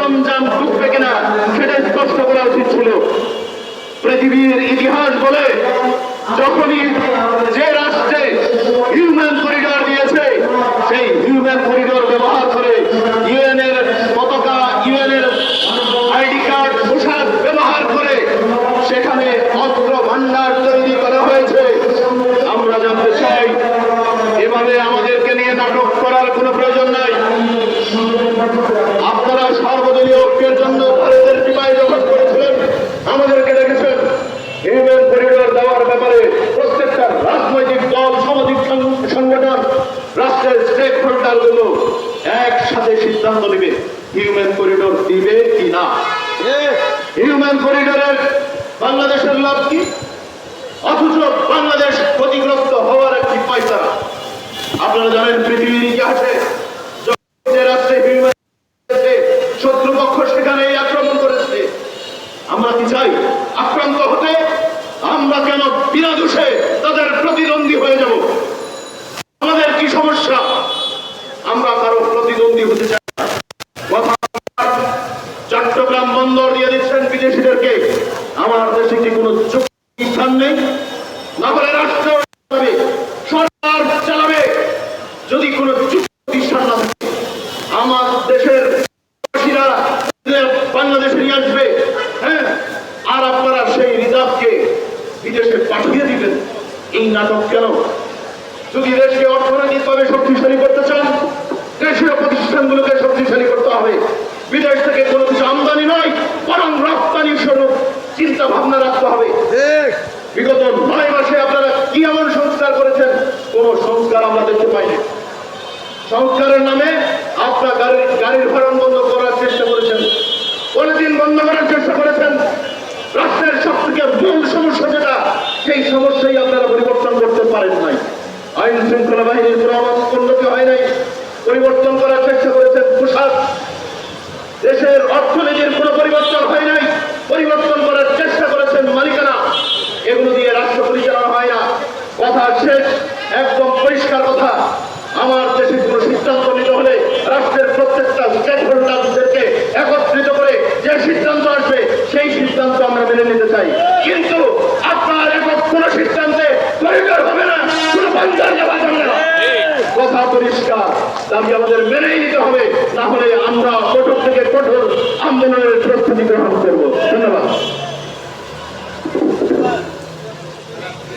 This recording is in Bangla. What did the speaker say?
সরঞ্জাম ঢুকবে কিনা সেটা স্পষ্ট করা উচিত ছিল। পৃথিবীর ইতিহাস বলে যখনই যে রাষ্ট্রে হিউম্যান করিডর দিয়েছে সেই হিউম্যান করিডর ব্যবহার করে ইউএন এর পতাকা, ইউএন এর আইডি কার্ড, পোশাক ব্যবহার করে সেখানে অস্ত্র ভান্ডার তৈরি করা হয়েছে। আমরা জানতে চাই এভাবে আমাদেরকে নিয়ে নাটক করার কোনো প্রয়োজন নাই। আপনারা সর্বদলীয় ঐক্যের জন্য ভারতের বিপায় জগৎ করেছিলেন, আমাদেরকে দেখেছেন। হিউম্যান করিডর দেওয়ার ব্যাপারে প্রত্যেকটা রাজনৈতিক দল, সামাজিক সংগঠন, রাষ্ট্রের স্টেক হোল্ডারগুলো একসাথে সিদ্ধান্ত নেবে হিউম্যান করিডর দিবে কি না। হিউম্যান করিডরের বাংলাদেশের লাভ কি? অথচ বাংলাদেশ ক্ষতিগ্রস্ত হওয়ার একটি পয়সা। আপনারা জানেন পৃথিবীর ইতিহাসে যে রাষ্ট্রে হিউম্যান শত্রুপক্ষ সেখানে আক্রমণ করেছে। আমরা কি চাই আক্রান্ত হতে? আমরা কেন বিনা দোষে তাদের প্রতিদ্বন্দ্বী হয়ে যাব? আমাদের কি সমস্যা? আমরা কারো প্রতিদ্বন্দ্বী হতে চাই না। চট্টগ্রাম বন্দর দিয়ে দিচ্ছেন বিদেশিদেরকে। আমার দেশে কি কোনো চুক্তি স্থান নেই? না বলে রাষ্ট্র চালাবে, সরকার চালাবে। যদি কোনো চুক্তি স্থান না থাকে, আমার দেশের বাংলাদেশে নিয়ে আসবে, হ্যাঁ, আর আপনারা সেই রিজার্ভকে বিদেশে পাঠিয়ে দিবেন। এই নাটক কেন? যদি দেশকে অর্থনৈতিকভাবে শক্তিশালী করতে চান, দেশীয় প্রতিষ্ঠানগুলোকে শক্তিশালী করতে হবে। বিদেশ থেকে কোনো কিছু আমদানি নয়, বরং রপ্তানি স্বরূপ চিন্তা ভাবনা রাখতে হবে। বিগত 9 মাসে আপনারা কি এমন সংস্কার করেছেন? কোন সংস্কার আমরা দেখতে পাইনি। সংস্কারের নামে আপনার গাড়ির ভাড়া বন্ধ করার চেষ্টা করেছেন, পলিথিন বন্ধ করার চেষ্টা করেছেন। রাষ্ট্রের সব থেকে মূল সমস্যা যেটা, সেই সমস্যাই আপনারা পরিবর্তন করতে পারেন নাই। আইন শৃঙ্খলা বাহিনীর কোনো উন্নতি হয় নাই, পরিবর্তন করার চেষ্টা করেছেন। পোশাক, দেশের অর্থনীতির কোনো পরিবর্তন হয় নাই, পরিবর্তন করার চেষ্টা করেছেন। মালিকানা, এগুলো দিয়ে রাষ্ট্র পরিচালনা হয় না। কথা শেষ, একদম পরিষ্কার কথা। আমার দেশে কোনো সিদ্ধান্ত নিতে হলে রাষ্ট্রের প্রত্যেকটা স্টেক হোল্ডারদেরকে একত্রিত করে যে সিদ্ধান্ত আসবে সেই সিদ্ধান্ত আমরা মেনে নিতে চাই। কিন্তু আপনার একক কোনো সিদ্ধান্তে করিডর হবে না, কোনো বন্দর যাওয়া যাবে না। কথা পরিষ্কার, দাবি আমাদের মেনেই নিতে হবে, না হলে আমরা কঠোর থেকে কঠোর আন্দোলনের প্রস্তুতি গ্রহণ করবো। ধন্যবাদ।